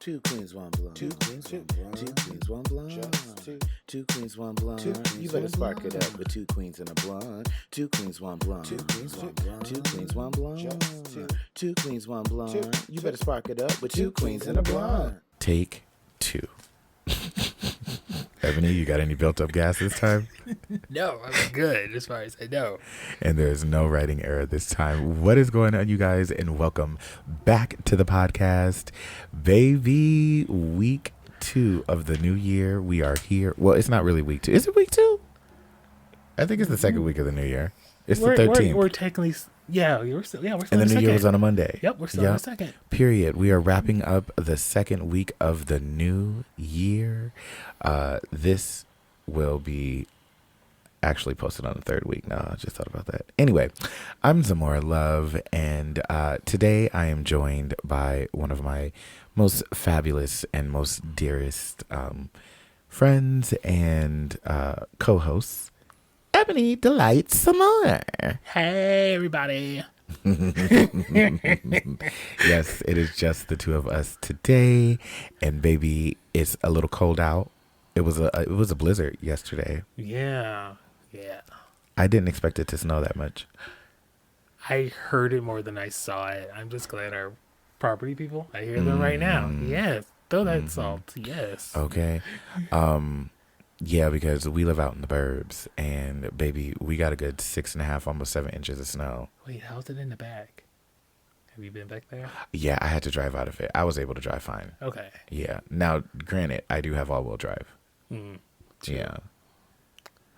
Two queens, one blonde. Two queens, one blonde. Two queens, one blonde. Just two. Two queens, one blonde. You better spark it up with two queens and a blonde. Two queens, one blonde. Two queens, one blonde. Two queens, one blonde. Just two. Two queens, one blonde. You better spark it up with two queens and a blonde. Take two. Ebony, you got any built up gas this time? No, I'm good as far as I know. And there's no writing error this time. What is going on, you guys? And welcome back to the podcast. Baby, week 2 of the new year. We are here. Well, it's not really week 2. Is it week 2? I think it's the second week of the new year. It's the 13th. We're technically, we're still and the new year was on a Monday. Yep, we're still on the second. Period. We are wrapping up the second week of the new year. This will be actually posted on the third week. No, I just thought about that. Anyway, I'm Zamora Love, and today I am joined by one of my most fabulous and most dearest friends and co-hosts, Ebony Delight Samore. Hey, everybody. Yes, it is just the two of us today, and baby, it's a little cold out. It was a blizzard yesterday. Yeah. I didn't expect it to snow that much. I heard it more than I saw it. I'm just glad our property people, I hear them right now. Yes, throw that salt. Yes. Okay. Yeah, because we live out in the burbs, and baby, we got a good 6.5, almost 7 inches of snow. Wait, how's it in the back? Have you been back there? Yeah, I had to drive out of it. I was able to drive fine. Okay. Yeah. Now, granted, I do have all-wheel drive. Yeah.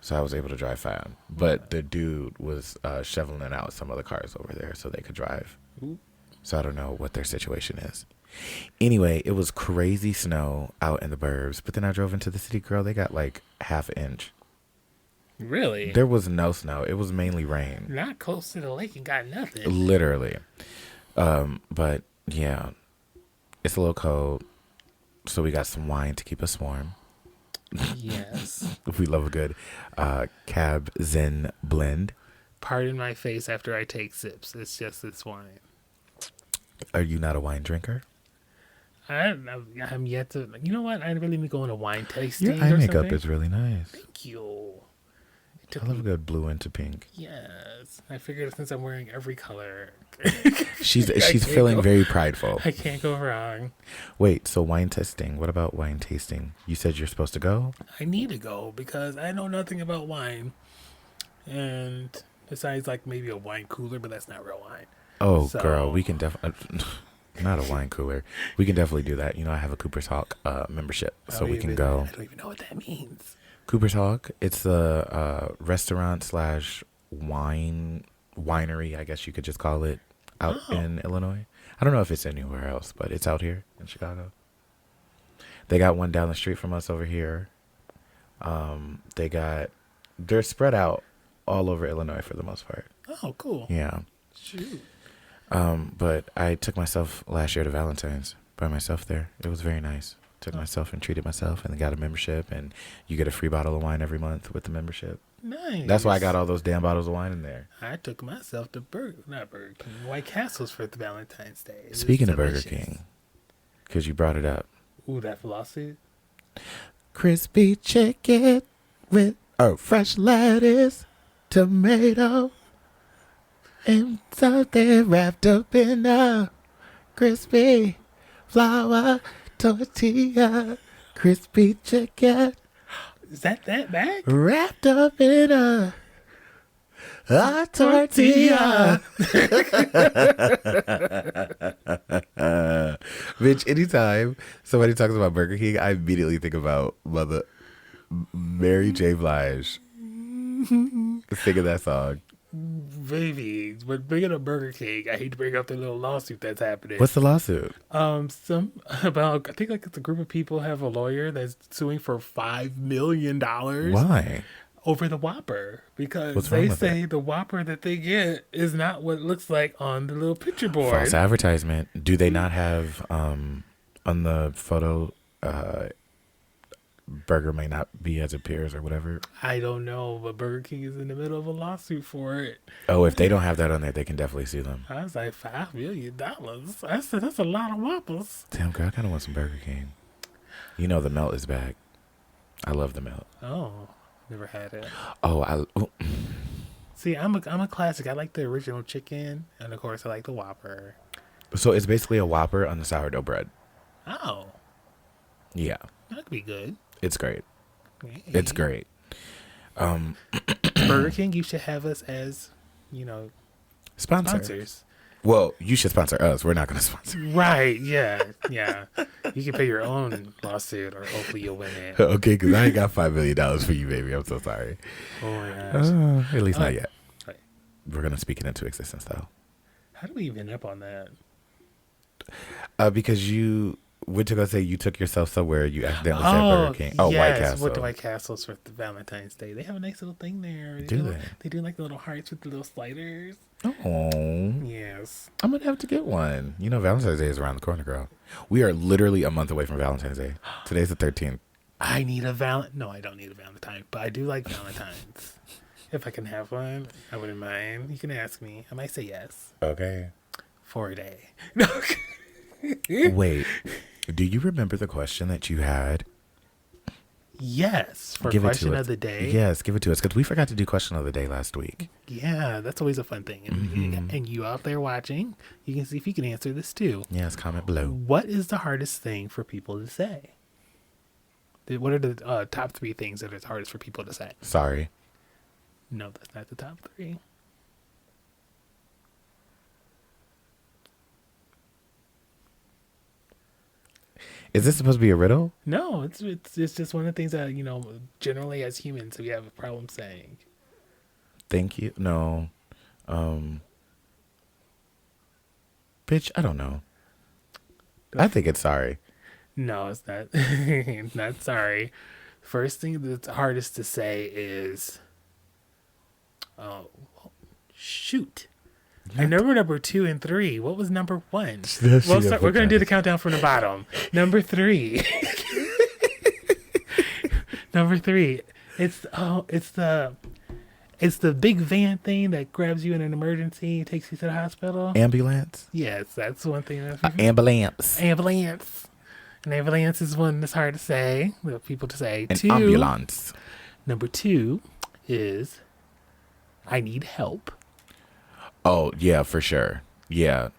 So I was able to drive fine. But the dude was shoveling out some other cars over there so they could drive. Ooh. So I don't know what their situation is. Anyway, it was crazy snow out in the burbs. But then I drove into the city, girl. They got like half an inch. Really? There was no snow. It was mainly rain. Not close to the lake and got nothing. Literally. But yeah, it's a little cold. So we got some wine to keep us warm. Yes. We love a good Cab Zen blend. Pardon my face after I take sips. It's just this wine. Are you not a wine drinker? I'm yet to. You know what? I really need to go on a wine tasting. Your eye makeup something. is really nice. Thank you. I love a good blue into pink. Yes, I figured since I'm wearing every color, she's feeling very prideful. I can't go wrong. Wait, so wine testing? What about wine tasting? You said you're supposed to go? I need to go because I know nothing about wine, and besides, like maybe a wine cooler, but that's not real wine. Oh, so, girl, we can definitely. Not a wine cooler. We can definitely do that. You know, I have a Cooper's Hawk membership, so we can go. I don't even know what that means. Cooper's Hawk. It's a restaurant / winery, I guess you could just call it, out in Illinois. I don't know if it's anywhere else, but it's out here in Chicago. They got one down the street from us over here. They're spread out all over Illinois for the most part. Oh, cool. Yeah. Shoot. But I took myself last year to Valentine's by myself there. It was very nice. Took myself and treated myself and got a membership, and you get a free bottle of wine every month with the membership. Nice. That's why I got all those damn bottles of wine in there. I took myself to White Castles for the Valentine's Day. Speaking of Burger King, because you brought it up. Ooh, that philosophy. Crispy chicken with fresh lettuce, tomato, and something wrapped up in a crispy flour tortilla. Crispy chicken. Is that bag? Wrapped up in a tortilla. Bitch, anytime somebody talks about Burger King, I immediately think about Mother Mary J. Blige singing that song. Baby, but bringing up Burger King, I hate to bring up the little lawsuit that's happening. What's the lawsuit? I think like it's a group of people have a lawyer that's suing for $5 million. Why? Over the Whopper, because they say the Whopper that they get is not what it looks like on the little picture board. False advertisement. Do they not have on the photo burger may not be as it appears or whatever. I don't know, but Burger King is in the middle of a lawsuit for it. Oh, if they don't have that on there, they can definitely sue them. I was like, $5 million. I said, that's a lot of Whoppers. Damn, girl, I kind of want some Burger King. You know the melt is back. I love the melt. Oh, never had it. Oh, See, I'm a classic. I like the original chicken, and of course, I like the Whopper. So it's basically a Whopper on the sourdough bread. Oh, Yeah, that could be good. it's great. Hey. It's great. Burger King, you should have us as, sponsors. Well, you should sponsor us. We're not going to sponsor. Right, yeah. You can pay your own lawsuit, or hopefully you'll win it. Okay, because I ain't got $5 million for you, baby. I'm so sorry. Oh my gosh. At least not yet. Right. We're going to speak it into existence, though. How do we even end up on that? Because you went to go say you took yourself somewhere, you accidentally said Burger King. Oh, yes, White Castle. With the White Castles for the Valentine's Day. They have a nice little thing there. Do they? They do like the little hearts with the little sliders. Oh, Yes. I'm going to have to get one. You know, Valentine's Day is around the corner, girl. We are literally a month away from Valentine's Day. Today's the 13th. I need a No, I don't need a Valentine, but I do like Valentines. If I can have one, I wouldn't mind. You can ask me. I might say yes. Okay. For a day. Wait, do you remember the question that you had? Yes. For Give it to question us. of the day. Yes, give it to us, because we forgot to do question of the day last week. Yeah, that's always a fun thing. And you out there watching, you can see if you can answer this too. Yes, comment below. What is the hardest thing for people to say? What are the top 3 things that are hardest for people to say? Sorry. No, that's not the top 3. Is this supposed to be a riddle? No, it's just one of the things that, generally as humans we have a problem saying. Thank you. No. Bitch, I don't know. I think it's sorry. No, it's not. It's not sorry. First thing that's hardest to say is, oh, shoot. I know number 2 and 3. What was number 1? We're going to do the countdown from the bottom. Number 3. Number 3. It's the big van thing that grabs you in an emergency, takes you to the hospital. Ambulance? Yes, that's one thing. Ambulance. Ambulance. An ambulance is one that's hard to say. We have people to say. An 2. ambulance. Number 2 is, I need help. Oh, yeah, for sure. Yeah.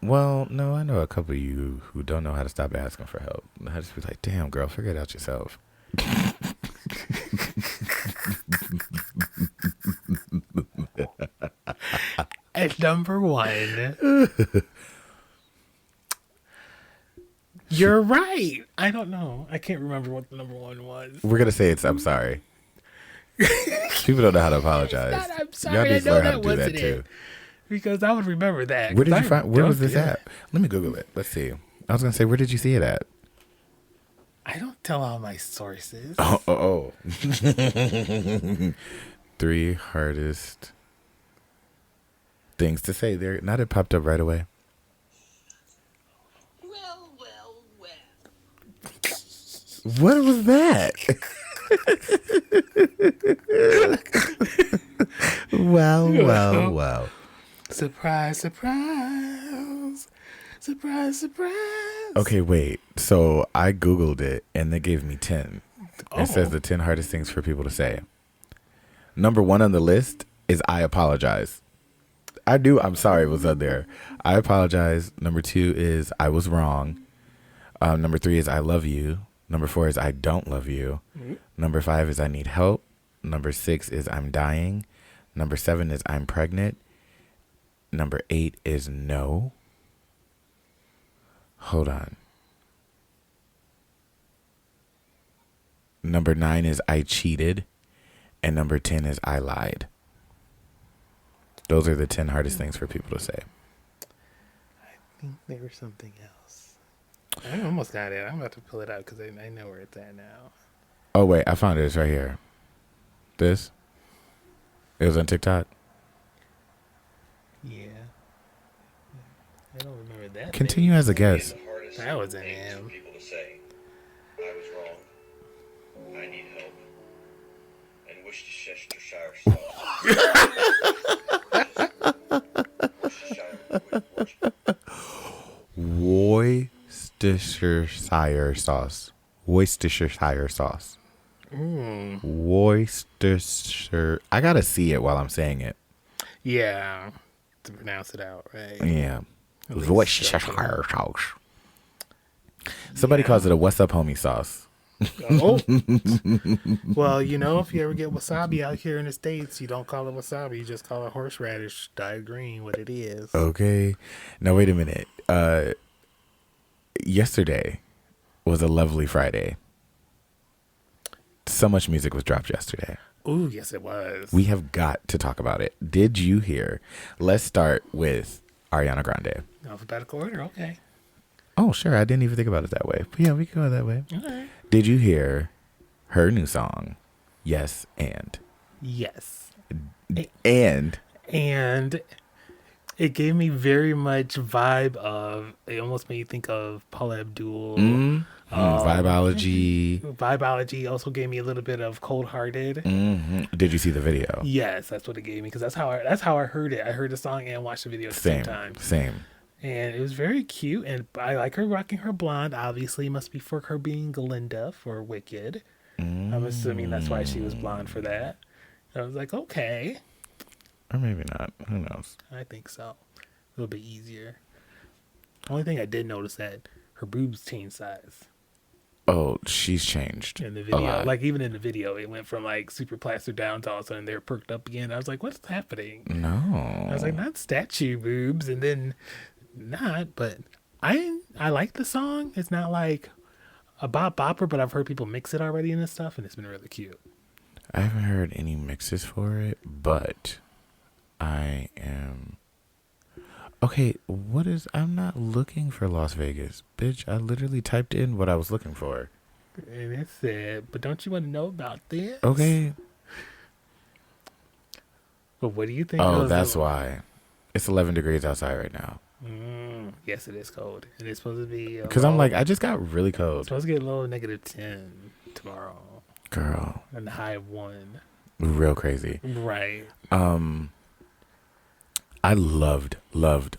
Well, no, I know a couple of you who don't know how to stop asking for help. I just be like, damn, girl, figure it out yourself. At number 1, you're right. I don't know. I can't remember what the number 1 was. We're going to say it's I'm sorry. People don't know how to apologize. It's not, I'm sorry. Y'all I need to know learn how that to do wasn't that too. it. Because I would remember that. Where did you find? Where was don't this do at? Let me Google it. Let's see. I was gonna say, where did you see it at? I don't tell all my sources. Oh. 3 hardest things to say. There, not it popped up right away. Well. What was that? Wow. Surprise. Okay, wait. So I Googled it and they gave me 10. It says the 10 hardest things for people to say. Number 1 on the list is I apologize. I'm sorry it was up there. I apologize. Number 2 is I was wrong. Number 3 is I love you. Number 4 is I don't love you. Number 5 is I need help. Number 6 is I'm dying. Number 7 is I'm pregnant. Number 8 is no. Hold on. Number 9 is I cheated. And number 10 is I lied. Those are the 10 hardest things for people to say. I think there was something else. I almost got it. I'm about to pull it out because I know where it's at now. Oh, wait. I found it. It's right here. This? It was on TikTok? Yeah. I don't remember that. Continue as a guest. That was an M. People to say, I was wrong. I need help. And Worcestershire Worcestershire sauce. Worcestershire sauce. Worcestershire. I gotta see it while I'm saying it. Yeah, to pronounce it out right. Yeah. At least Worcestershire sauce. Somebody calls it a "What's up, homie" sauce. Oh. Well, you know, if you ever get wasabi out here in the States, you don't call it wasabi. You just call it horseradish dyed green, what it is. Okay. Now, wait a minute. Yesterday was a lovely Friday. So much music was dropped yesterday. Ooh, yes, it was. We have got to talk about it. Did you hear? Let's start with Ariana Grande. Alphabetical order, okay. Oh, sure. I didn't even think about it that way. But yeah, we can go that way. Okay. Did you hear her new song? Yes, and. Yes. And. And it gave me very much vibe of, it almost made me think of Paula Abdul. Vibeology. Vibeology also gave me a little bit of Cold Hearted. Did you see the video? Yes, that's what it gave me, because that's how I heard it. I heard the song and watched the video at the same time. Same. And it was very cute, and I like her rocking her blonde. Obviously, must be for her being Glinda for Wicked. I'm assuming that's why she was blonde for that. And I was like, okay. Or maybe not. Who knows? I think so. A little bit easier. Only thing I did notice that her boobs changed size. Oh, she's changed In the a video, lot. like even in the video, it went from like super plastered down to all of a sudden they're perked up again. I was like, what's happening? No. I was like, not statue boobs, and then not. But I like the song. It's not like a bop bopper, but I've heard people mix it already and stuff, and it's been really cute. I haven't heard any mixes for it, but I am. Okay, I'm not looking for Las Vegas. Bitch, I literally typed in what I was looking for. And it said, but don't you want to know about this? Okay. But what do you think? Oh, that's why. It's 11 degrees outside right now. Yes, it is cold. And it's supposed to be. Because I'm like, I just got really It's cold. supposed to get a low -10 tomorrow. Girl, And the high of 1. real crazy. Right. I loved the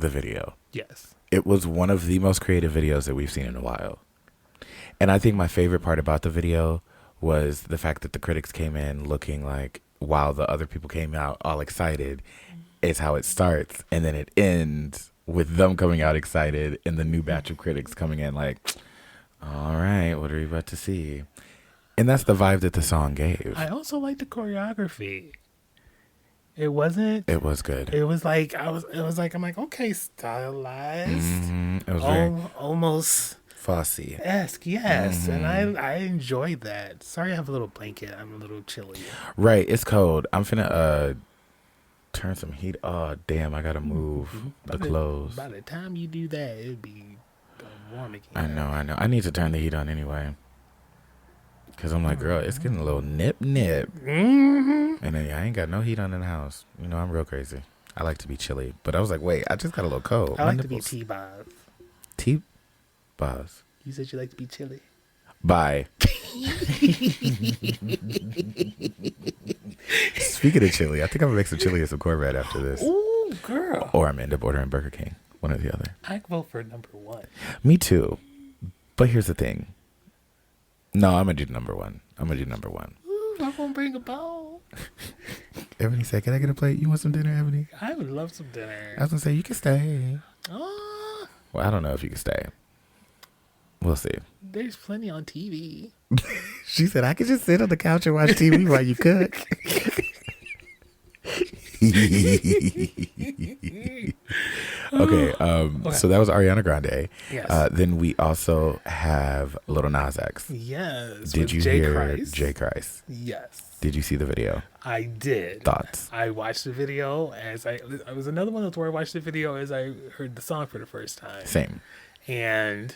video. Yes. It was one of the most creative videos that we've seen in a while. And I think my favorite part about the video was the fact that the critics came in looking like, while the other people came out all excited, is how it starts. And then it ends with them coming out excited and the new batch of critics coming in like, all right, what are we about to see? And that's the vibe that the song gave. I also like the choreography. It wasn't. It was good. It was like I'm like, okay, stylized. It was very Almost Fosse-esque. yes. And I enjoyed that. Sorry, I have a little blanket. I'm a little chilly. Right, it's cold. I'm finna turn some heat. Oh damn, I gotta move the clothes. By the time you do that, it'd be warm again. I know. I need to turn the heat on anyway. Cause I'm like, girl, it's getting a little nip. And then I ain't got no heat on in the house. You know, I'm real crazy. I like to be chilly. But I was like, wait, I just got a little cold. I My like to be nipples- T-Boz. T-Boz. You said you like to be chilly. Bye. Speaking of chili, I think I'm gonna make some chili and some cornbread after this. Ooh, girl. Or I'm gonna end up ordering Burger King. One or the other. I vote for number 1. Me too. But here's the thing. No, I'm gonna do number one. Ooh, I'm gonna bring a bowl. Ebony said, "Can I get a plate? You want some dinner, Ebony?" I would love some dinner. I was gonna say, "You can stay." Oh, Well, I don't know if you can stay. We'll see. there's plenty on TV. She said, "I could just sit on the couch and watch TV while you cook." Okay, so that was Ariana Grande. Yes. Then we also have Lil Nas X. Yes. Did with you Jay hear Christ. Jay Christ? Yes. Did you see the video? I did. Thoughts? I watched the video as I was another one that's where I watched the video as I heard the song for the first time. Same. And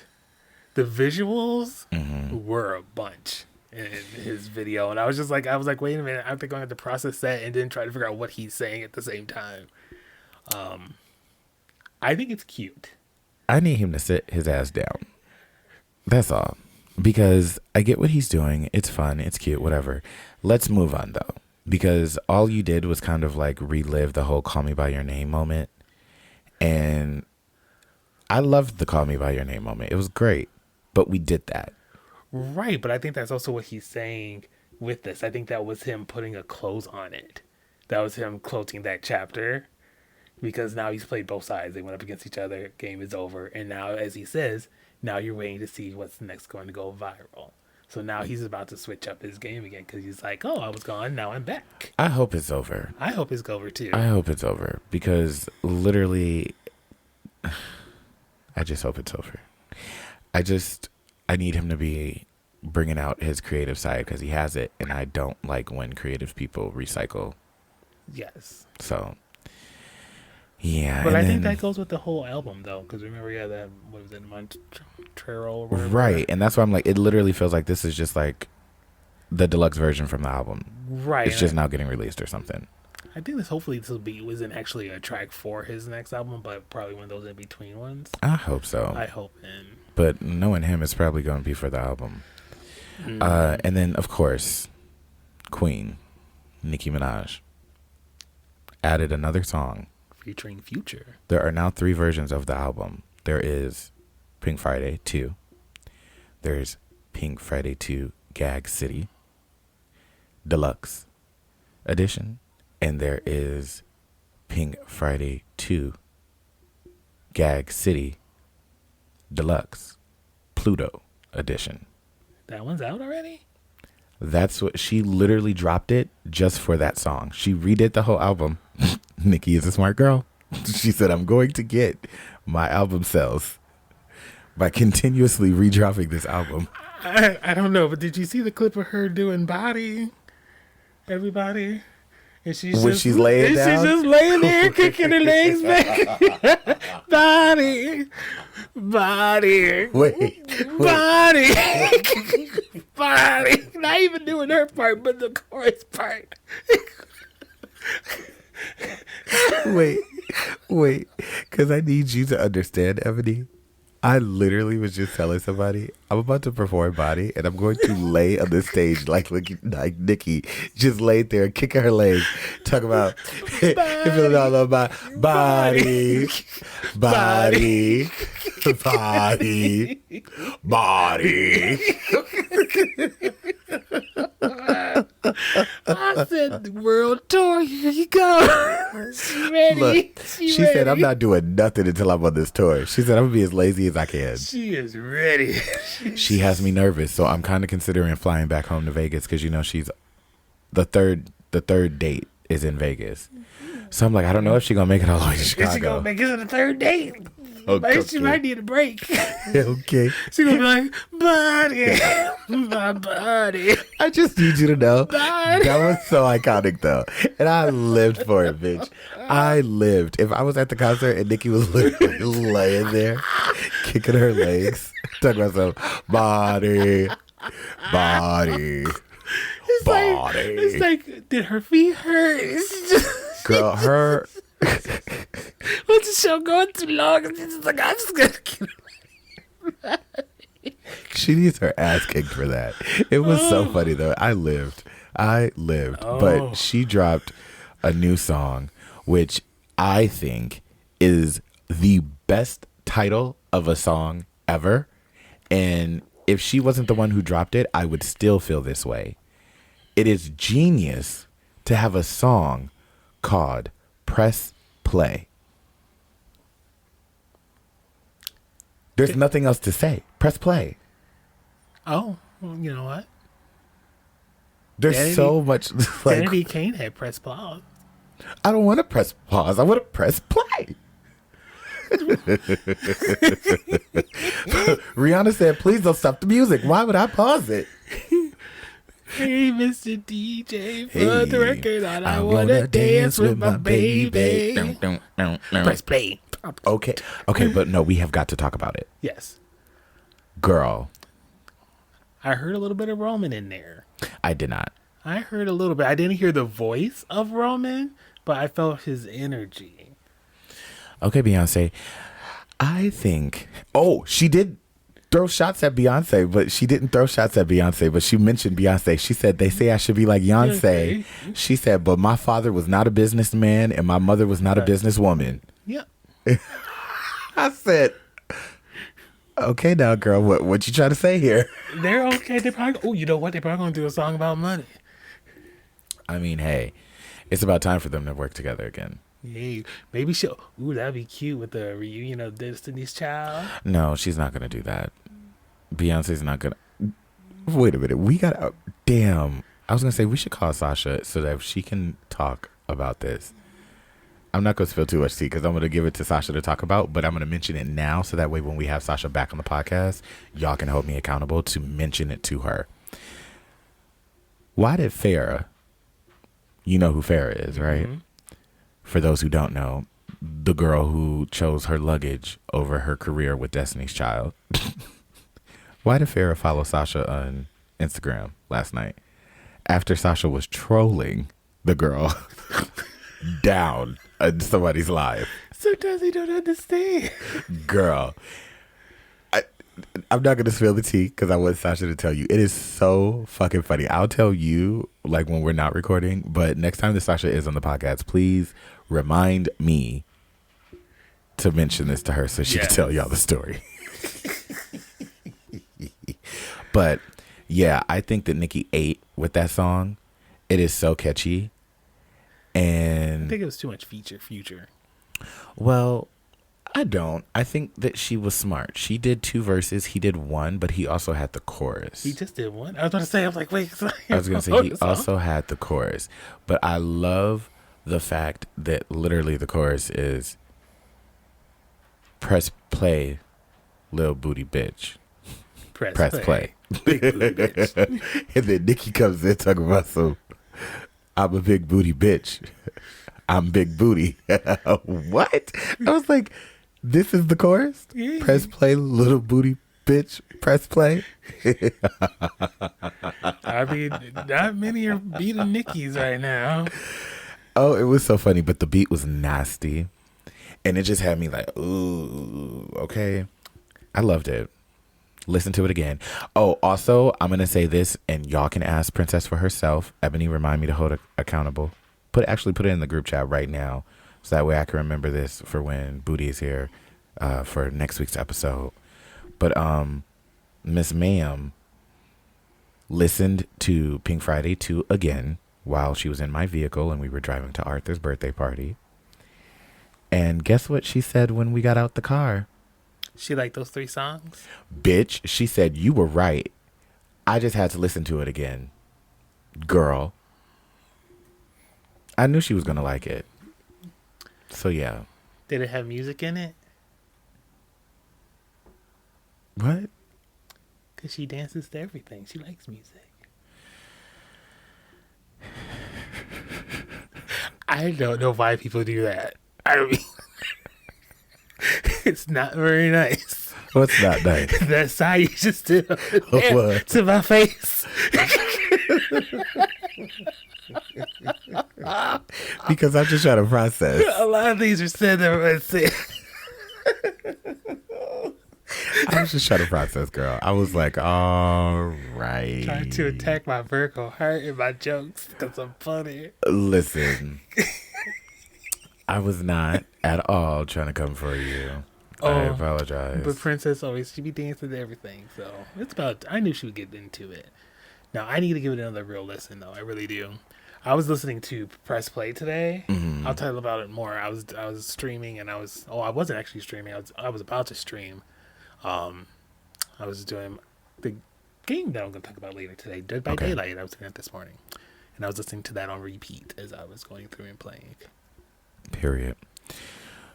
the visuals Mm-hmm. were a bunch in his video. And I was like, wait a minute, I think I'm going to have to process that and then try to figure out what he's saying at the same time. I think it's cute. I need him to sit his ass down. That's all. because I get what he's doing. It's fun. It's cute. Whatever. Let's move on though, because all you did was kind of like relive the whole "Call Me by Your Name" moment, and I loved the "Call Me by Your Name" moment. It was great, but we did that. Right, but I think that's also what he's saying with this. I think that was him putting a close on it. That was him closing that chapter, because now he's played both sides. They went up against each other. Game is over, and now, as he says, now you're waiting to see what's next going to go viral. So now he's about to switch up his game again, because he's like, "Oh, I was gone. Now I'm back." I hope it's over. I hope it's over too. I hope it's over, because literally, I just hope it's over. I need him to be bringing out his creative side, because he has it, and I don't like when creative people recycle. Yes. So, yeah. But I think that goes with the whole album, though, because remember, yeah, that, what was it, Montreal or whatever? Right, and that's why I'm like, it literally feels like this is just like the deluxe version from the album. Right. It's just now getting released or something. I think hopefully this wasn't actually a track for his next album, but probably one of those in between ones. I hope so. I hope. And but knowing him, it's probably going to be for the album. And then, of course, Queen, Nicki Minaj, added another song featuring Future. There are now 3 versions of the album. There is Pink Friday 2. There's Pink Friday 2 Gag City Deluxe Edition. And there is Pink Friday 2 Gag City Deluxe Pluto Edition. That one's out already? That's what she literally dropped it just for that song. She redid the whole album. Nicki is a smart girl. She said, "I'm going to get my album sales by continuously redropping this album." I don't know, but did you see the clip of her doing Body? Everybody? And she's laying down? She's just laying there kicking her legs back. Body. Body. Wait. Body. Body. Not even doing her part, but the chorus part. Wait. Because I need you to understand, Ebony. I literally was just telling somebody, I'm about to perform Body, and I'm going to lay on the stage like Nicki, just laid there, kicking her legs, talk about feeling all over my body. I said, the world tour, here you go. She's ready. Look, she said, "I'm not doing nothing until I'm on this tour." She said, "I'm going to be as lazy as I can." She is ready. She has me nervous, so I'm kind of considering flying back home to Vegas, because she's the third date is in Vegas. So I'm like, I don't know if she's going to make it all the way to Chicago. Is she going to make it to the third date? Okay. She might need a break. Okay. She's going to be like, "Body, my body." I just need you to know Body. that was so iconic, though. And I lived for it, bitch. I lived. If I was at the concert and Nicki was literally laying there, kicking her legs, talking about some body. It's like, did her feet hurt? It's just, Girl, her... was the show going too long? It's just like, I'm just going to keep She needs her ass kicked for that. It was so funny, though. I lived. But she dropped a new song, which I think is the best title of a song ever. And if she wasn't the one who dropped it, I would still feel this way. It is genius to have a song called Press Play. There's nothing else to say. Press play. Oh, well, you know what? There's so much. Like, Kennedy Kane had press pause. I don't want to press pause. I want to press play. Rihanna said, "Please don't stop the music. Why would I pause it?" Hey, Mr. DJ, for the record, I want to dance with my baby. Press play. Okay, but no, we have got to talk about it. Yes. Girl. I heard a little bit of Roman in there. I did not. I heard a little bit. I didn't hear the voice of Roman, but I felt his energy. Okay, Beyonce. I think... Oh, she did... throw shots at Beyonce, but she didn't throw shots at Beyonce, but she mentioned Beyonce. She said, they say I should be like Beyonce. She said, but my father was not a businessman and my mother was not a businesswoman. Yeah. I said, okay now, girl, what you trying to say here? They're okay. They probably, oh, you know what? They're probably going to do a song about money. I mean, hey, it's about time for them to work together again. Yeah, maybe she'll. Ooh, that'd be cute with the reunion of Destiny's Child. No, she's not gonna do that. Beyonce's not gonna. Wait a minute, we got. Damn, I was gonna say we should call Sasha so that she can talk about this. I'm not gonna spill too much tea because I'm gonna give it to Sasha to talk about, but I'm gonna mention it now so that way when we have Sasha back on the podcast, y'all can hold me accountable to mention it to her. Why did Farrah? You know who Farrah is, right? Mm-hmm. For those who don't know, the girl who chose her luggage over her career with Destiny's Child. Why did Farrah follow Sasha on Instagram last night? After Sasha was trolling the girl down on somebody's live. Sometimes they don't understand. Girl, I'm not going to spill the tea because I want Sasha to tell you. It is so fucking funny. I'll tell you like when we're not recording, but next time that Sasha is on the podcast, please remind me to mention this to her so she can tell y'all the story. But yeah, I think that Nicki ate with that song. It is so catchy. And I think it was too much future. Well, I don't. I think that she was smart. She did 2 verses. He did 1, but he also had the chorus. He just did 1. I was going to say, I was like, wait. I was going to say he also had the chorus. But I love the fact that literally the chorus is press play, little booty bitch. Press play. Big booty bitch. And then Nicki comes in talking about some, I'm a big booty bitch. I'm big booty. What? I was like, this is the chorus? Yeah. Press play, little booty bitch. Press play. I mean, not many are beating Nicki's right now. Oh, it was so funny, but the beat was nasty. And it just had me like, ooh, okay. I loved it. Listen to it again. Oh, also, I'm going to say this, and y'all can ask Princess for herself. Ebony, remind me to hold accountable. Put it in the group chat right now, so that way I can remember this for when Booty is here for next week's episode. But Miss Ma'am listened to Pink Friday 2 again while she was in my vehicle and we were driving to Arthur's birthday party. And guess what she said when we got out the car? She liked those 3 songs? Bitch, she said, you were right. I just had to listen to it again. Girl. I knew she was going to like it. So, yeah. Did it have music in it? What? Because she dances to everything. She likes music. I don't know why people do that. I mean, it's not very nice. What's not nice? That side you just did to my face. Because I'm just trying to process. A lot of things are said that were said. I was just trying to process, girl. I was like, all right. Trying to attack my Virgo heart and my jokes because I'm funny. Listen, I was not at all trying to come for you. I apologize. But Princess always, she be dancing to everything. So it's about, I knew she would get into it. Now, I need to give it another real listen, though. I really do. I was listening to Press Play today. Mm-hmm. I'll tell you about it more. I was streaming and I wasn't actually streaming. I was about to stream. I was doing the game that I'm going to talk about later today, Dead by Daylight. I was doing it this morning. And I was listening to that on repeat as I was going through and playing. Period.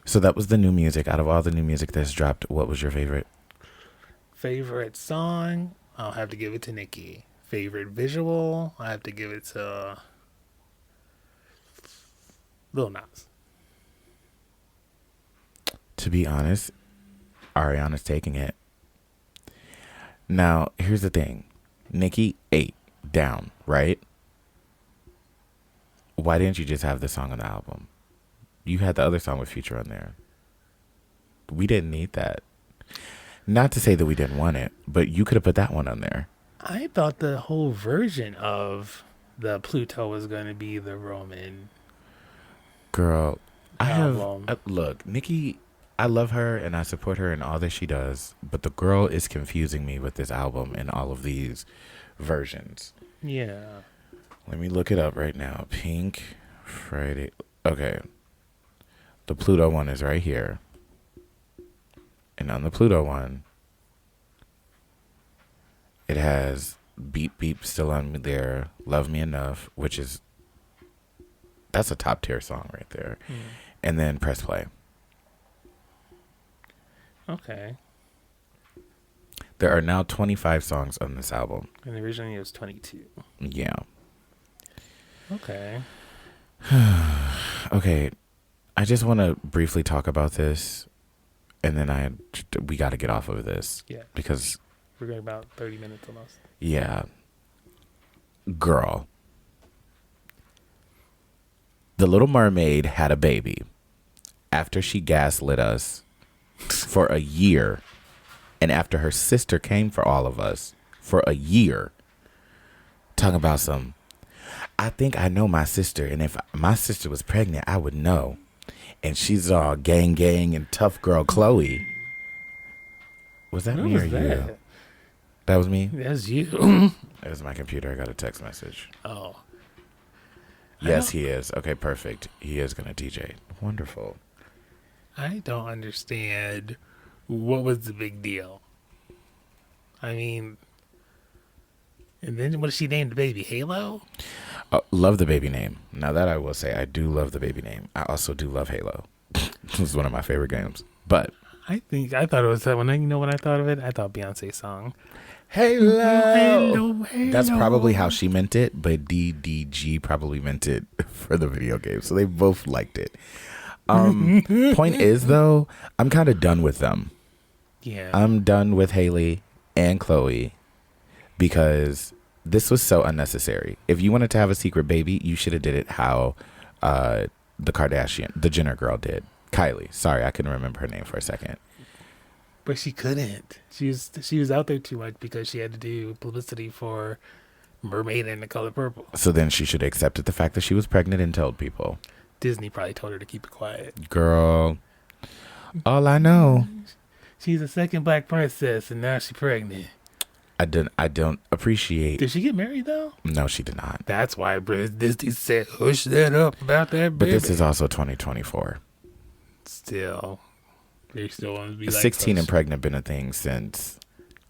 So that was the new music. Out of all the new music that's dropped, what was your favorite? Favorite song? I'll have to give it to Nicki. Favorite visual? I have to give it to Lil Nas. To be honest, Ariana's taking it. Now, here's the thing. Nicki 8 down, right? Why didn't you just have this song on the album? You had the other song with Future on there. We didn't need that. Not to say that we didn't want it, but you could have put that one on there. I thought the whole version of the Pluto was going to be the Roman. Girl, I album. have look, Nikki, I love her and I support her in all that she does, but the girl is confusing me with this album and all of these versions. Yeah. Let me look it up right now. Pink Friday. Okay. The Pluto one is right here. And on the Pluto one, it has Beep Beep still on me there, Love Me Enough, which is, that's a top tier song right there. And then Press Play. Okay. There are now 25 songs on this album. And originally it was 22. Yeah. Okay. Okay. I just want to briefly talk about this, and then we got to get off of this. Yeah. Because we're going about 30 minutes almost. Yeah. Girl. The Little Mermaid had a baby after she gaslit us for a year, and after her sister came for all of us for a year, talking about some, I think I know my sister, and if my sister was pregnant, I would know. And she's all gang and tough girl Chloe. Was that me or you? That was me? That was you. It was my computer. I got a text message. Oh. Yes, he is. Okay, perfect. He is going to DJ. Wonderful. I don't understand what was the big deal. I mean, and then what did she name the baby? Halo? Love the baby name. Now that I will say, I do love the baby name. I also do love Halo. This is one of my favorite games. But I thought it was when I thought of it, I thought Beyonce's song. Halo. That's probably how she meant it, but DDG probably meant it for the video game. So they both liked it. Point is, though, I'm kind of done with them. Yeah. I'm done with Haley and Chloe because this was so unnecessary. If you wanted to have a secret baby, you should have did it how the Jenner girl did. Kylie. Sorry, I couldn't remember her name for a second. But she couldn't. She was out there too much because she had to do publicity for Mermaid and the Color Purple. So then she should have accepted the fact that she was pregnant and told people. Disney probably told her to keep it quiet. Girl, all I know. She's a second black princess and now she's pregnant. I don't appreciate. Did she get married though? No, she did not. That's why Disney said hush that up about that baby. But this is also 2024. Still. They still want to be 16 like and pregnant been a thing since,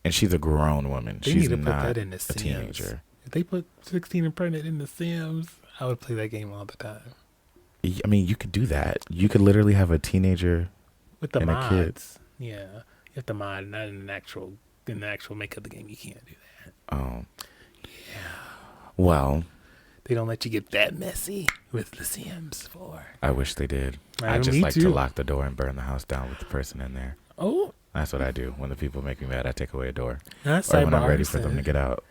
and she's a grown woman. They She's need to put not that in the a Sims. teenager. If they put 16 and pregnant in The Sims, I would play that game all the time. I mean, you could do that. You could literally have a teenager With the and a kid. mods. Yeah. You have to mod, not in the actual make of the game. You can't do that. Oh. Yeah. Well, They don't let you get that messy with The Sims 4. I wish they did. I just like to lock the door and burn the house down with the person in there. Oh. That's what I do. When the people make me mad, I take away a door. Not Or when I'm cyber ready for them arson. to get out,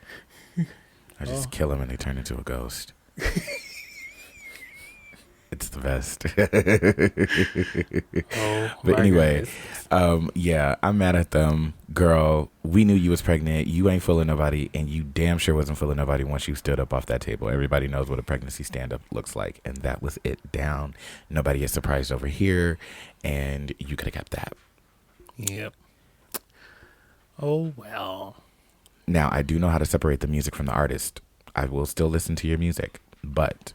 I just kill them and they turn into a ghost. It's the best. Oh, But my anyway, goodness. yeah, I'm mad at them. Girl, we knew you was pregnant. You ain't fooling nobody, and you damn sure wasn't fooling nobody once you stood up off that table. Everybody knows what a pregnancy stand-up looks like, and that was it down. Nobody is surprised over here, and you could have kept that. Yep. Oh, well. Now, I do know how to separate the music from the artist. I will still listen to your music, but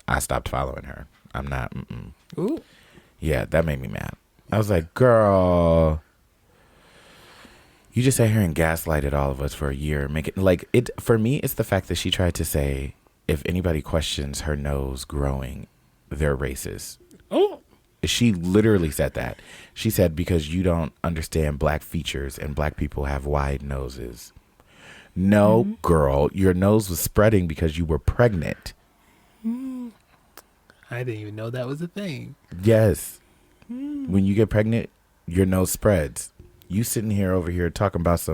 I stopped following her. I'm not. Ooh. Yeah, that made me mad. I was like, girl, you just sat here and gaslighted all of us for a year. Make it like it for me. It's the fact that she tried to say if anybody questions her nose growing, they're racist. Oh. She literally said that. She said because you don't understand black features and black people have wide noses. No, girl, your nose was spreading because you were pregnant. I didn't even know that was a thing. Yes. When you get pregnant, your nose spreads. You sitting here over here talking about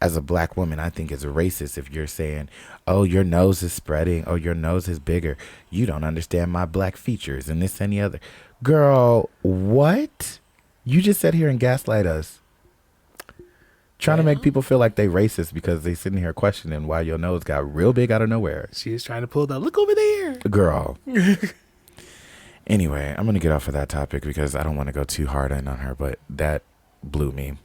as a black woman, I think it's racist if you're saying, oh, your nose is spreading. Oh, your nose is bigger. You don't understand my black features and this and the other. Girl, what? You just sat here and gaslight us. Trying to make Well. people feel like they racist because they sitting here questioning why your nose got real big out of nowhere. She was trying to pull that. Look over there. Girl. Anyway, I'm going to get off of that topic because I don't want to go too hard in on her, but that blew me.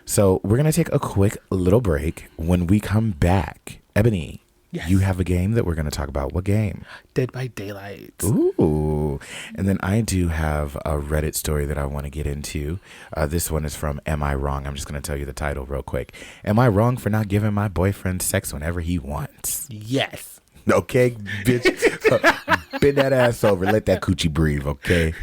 So we're going to take a quick little break. When we come back, Ebony, Yes. you have a game that we're going to talk about. What game? Dead by Daylight. Ooh. And then I do have a Reddit story that I want to get into. This one is from Am I Wrong? I'm just going to tell you the title real quick. Am I wrong for not giving my boyfriend sex whenever he wants? Yes. Okay, bitch. Bend that ass over. Let that coochie breathe, okay?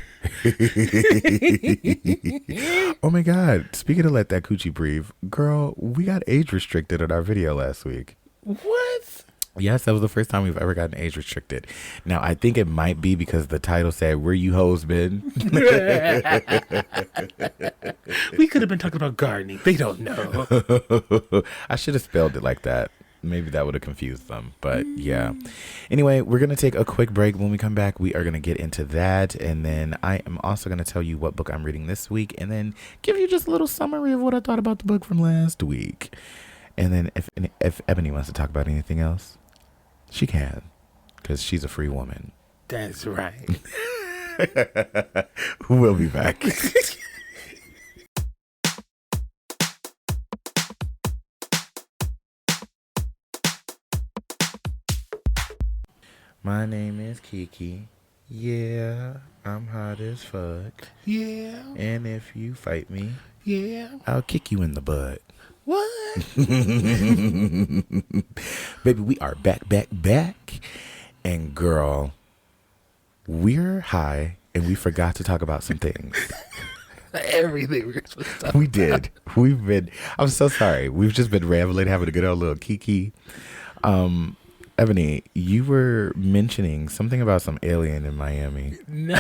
Oh my God. Speaking of let that coochie breathe, girl, we got age restricted in our video last week. What? Yes, that was the first time we've ever gotten age restricted. Now, I think it might be because the title said, "Where you hoes been?" We could have been talking about gardening. They don't know. I should have spelled it like that. Maybe that would have confused them. But yeah. Anyway, we're going to take a quick break. When we come back, we are going to get into that. And then I am also going to tell you what book I'm reading this week. And then give you just a little summary of what I thought about the book from last week. And then if Ebony wants to talk about anything else, she can, because she's a free woman. That's right. We'll be back. My name is Kiki. Yeah, I'm hot as fuck. Yeah. And if you fight me, Yeah. I'll kick you in the butt. What? Baby, we are back. And girl, we're high and we forgot to talk about some things. Everything we were supposed to talk We did. I'm so sorry. We've just been rambling, having a good old little kiki. Ebony, you were mentioning something about some alien in Miami. No,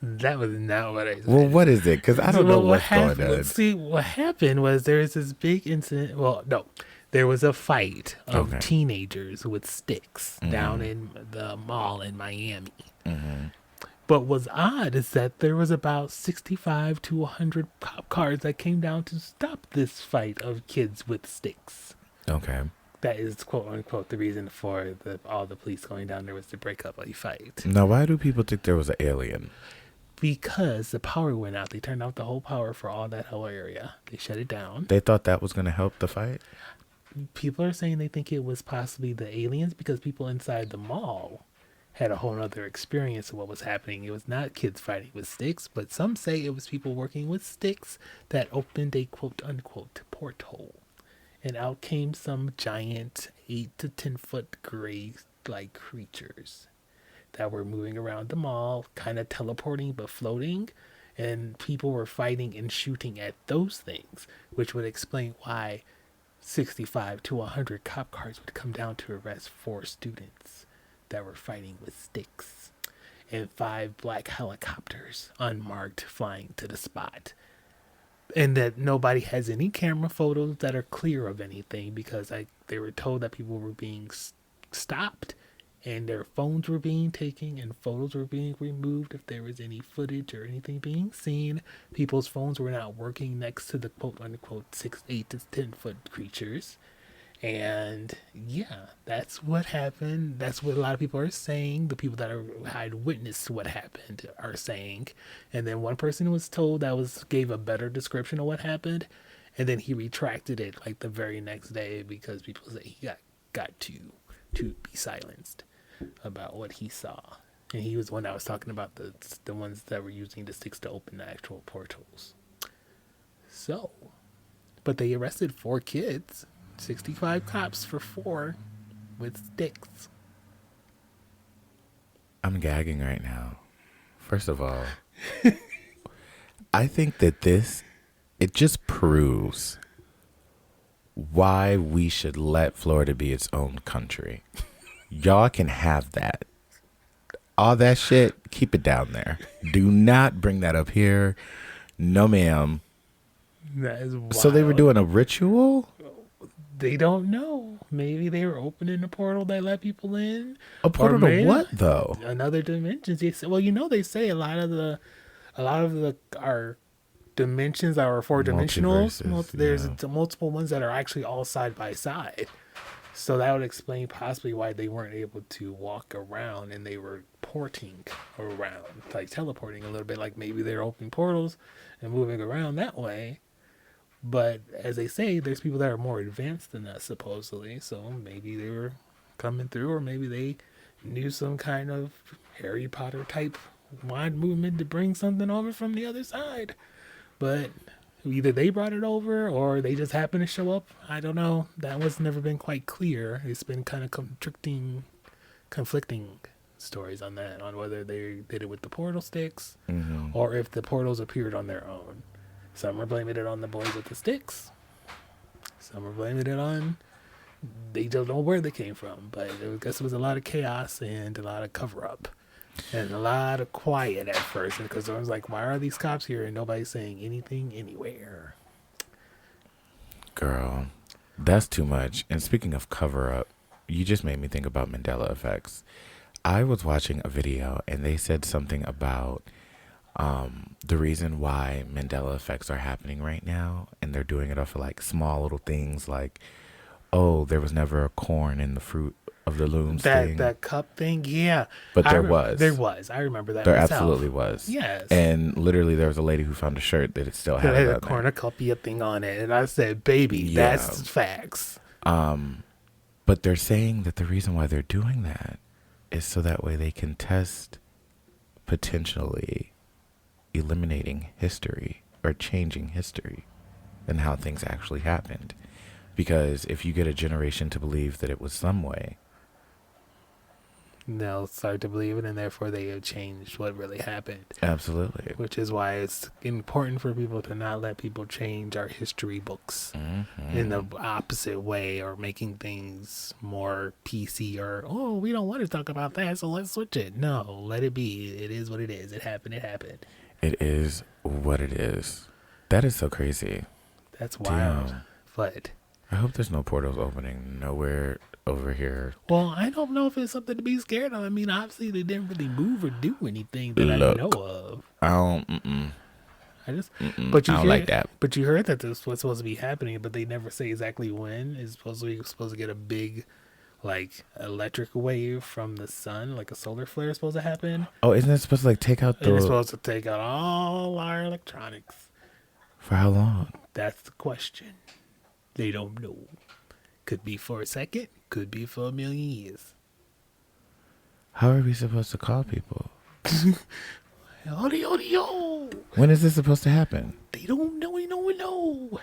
that was not what I said. Well, what is it? Because I don't know Well, what's going on. See, what happened was there was this big incident. Well, no, there was a fight of Okay. teenagers with sticks down in the mall in Miami. Mm-hmm. But what's odd is that there was about 65 to 100 cop cars that came down to stop this fight of kids with sticks. Okay. That is, quote unquote, the reason for all the police going down there was to break up a fight. Now, why do people think there was an alien? Because the power went out. They turned off the whole power for all that whole area. They shut it down. They thought that was going to help the fight? People are saying they think it was possibly the aliens because people inside the mall had a whole other experience of what was happening. It was not kids fighting with sticks, but some say it was people working with sticks that opened a quote unquote porthole. And out came some giant 8 to 10 foot gray like creatures that were moving around the mall, kind of teleporting but floating. And people were fighting and shooting at those things, which would explain why 65 to 100 cop cars would come down to arrest 4 students that were fighting with sticks, and 5 black helicopters unmarked flying to the spot. And that nobody has any camera photos that are clear of anything because they were told that people were being stopped and their phones were being taken and photos were being removed if there was any footage or anything being seen. People's phones were not working next to the quote unquote 6, 8 to 10 foot creatures. And yeah, that's what happened. That's what a lot of people are saying. The people that had witnessed what happened are saying. And then one person was told gave a better description of what happened, and then he retracted it like the very next day because people said he got to be silenced about what he saw. And he was the one that was talking about the ones that were using the sticks to open the actual portals. So, but they arrested 4 kids. 65 cops for 4 with sticks. I'm gagging right now. First of all, I think that it just proves why we should let Florida be its own country. Y'all can have that. All that shit, keep it down there. Do not bring that up here. No, ma'am. That is wild. So they were doing a ritual? They don't know. Maybe they were opening a portal that let people in. A portal Or to maybe what, though? Another dimensions. They say, well, they say a lot of our dimensions that are four dimensionals. Multiverses, There's yeah. multiple ones that are actually all side by side. So that would explain possibly why they weren't able to walk around and they were porting around, like teleporting a little bit. Like maybe they're opening portals and moving around that way. But as they say, there's people that are more advanced than us, supposedly. So maybe they were coming through, or maybe they knew some kind of Harry Potter type wand movement to bring something over from the other side. But either they brought it over or they just happened to show up. I don't know. That was never been quite clear. It's been kind of conflicting stories on that, on whether they did it with the portal sticks or if the portals appeared on their own. Some are blaming it on the boys with the sticks. Some are blaming it on they don't know where they came from. But I guess it was a lot of chaos and a lot of cover up. And a lot of quiet at first, because I was like, why are these cops here and nobody's saying anything anywhere? Girl, that's too much. And speaking of cover up, you just made me think about Mandela effects. I was watching a video and they said something about the reason why Mandela effects are happening right now, and they're doing it off of like small little things like, oh, there was never a corn in the fruit of the looms thing. That cup thing, yeah. But there was. There was. I remember that. There myself. absolutely was. Yes. And literally there was a lady who found a shirt that it still had a cornucopia thing on it. And I said, baby, that's facts. But they're saying that the reason why they're doing that is so that way they can test potentially eliminating history or changing history and how things actually happened. Because if you get a generation to believe that it was some way, they'll start to believe it, and therefore they have changed what really happened. Absolutely. Which is why it's important for people to not let people change our history books in the opposite way, or making things more PC, or, oh, we don't want to talk about that, so let's switch it. No, let it be. It is what it is. It happened. It happened. It is what it is. That is so crazy. That's wild. Damn. But I hope there's no portals opening nowhere over here. Well, I don't know if it's something to be scared of. I mean, obviously they didn't really move or do anything that I know of. I don't. I just. But you I don't like that. But you heard that this was supposed to be happening, but they never say exactly when. It's supposed to get a big, like, electric wave from the sun, like a solar flare is supposed to happen. Oh, isn't it supposed to like take out the? It's supposed to take out all our electronics. For how long? That's the question. They don't know. Could be for a second. Could be for a million years. How are we supposed to call people? Audio. When is this supposed to happen? They don't know. We know.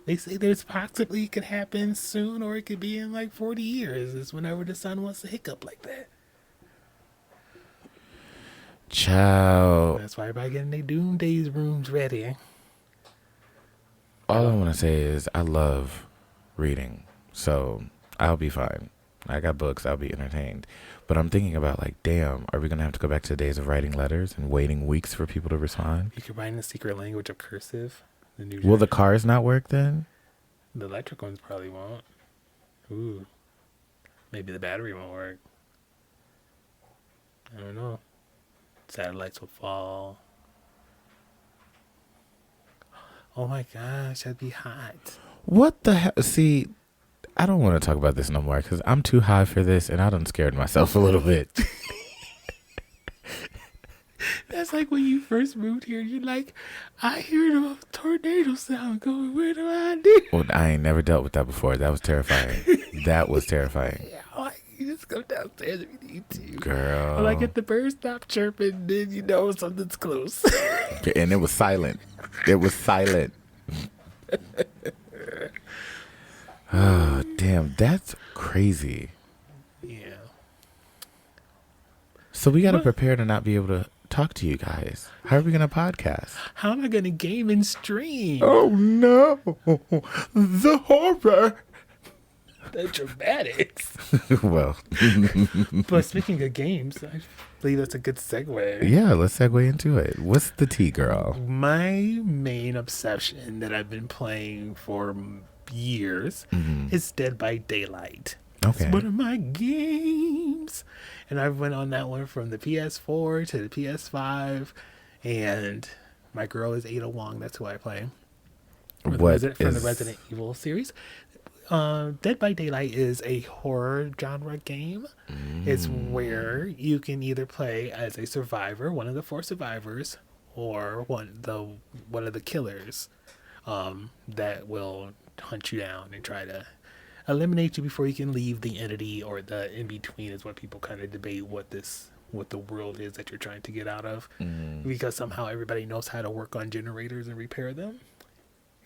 They say there's possibly it could happen soon, or it could be in like 40 years. It's whenever the sun wants to hiccup like that. Ciao. That's why everybody getting their doomsday rooms ready. All I want to say is I love reading, so I'll be fine. I got books, I'll be entertained. But I'm thinking about, like, damn, are we going to have to go back to the days of writing letters and waiting weeks for people to respond? You could write in the secret language of cursive. Will the cars not work then? The electric ones probably won't. Ooh. Maybe the battery won't work. I don't know. Satellites will fall. Oh my gosh, that'd be hot. What the hell? See, I don't want to talk about this no more because I'm too high for this and I done scared myself a little bit. That's like when you first moved here. You're like, I hear the tornado sound going. Where do I do? Well, I ain't never dealt with that before. That was terrifying. That was terrifying. Yeah, like, you just go downstairs if you need to. Girl. Or like if the birds stop chirping, then you know something's close. And it was silent. It was silent. Oh, damn. That's crazy. Yeah. So we got to prepare to not be able to talk to you guys. How are we going to podcast? How am I going to game and stream? Oh, no. The horror. The dramatics. Well. But speaking of games, I believe that's a good segue. Yeah, let's segue into it. What's the tea, girl? My main obsession that I've been playing for years is Dead by Daylight. Okay. It's one of my games. And I went on that one from the PS4 to the PS5. And My girl is Ada Wong. That's who I play. From the Resident Evil series. Dead by Daylight is a horror genre game. It's where you can either play as a survivor, one of the 4 survivors, or one of the killers that will hunt you down and try to eliminate you before you can leave the entity, or the in between is what people kind of debate what the world is that you're trying to get out of, because somehow everybody knows how to work on generators and repair them,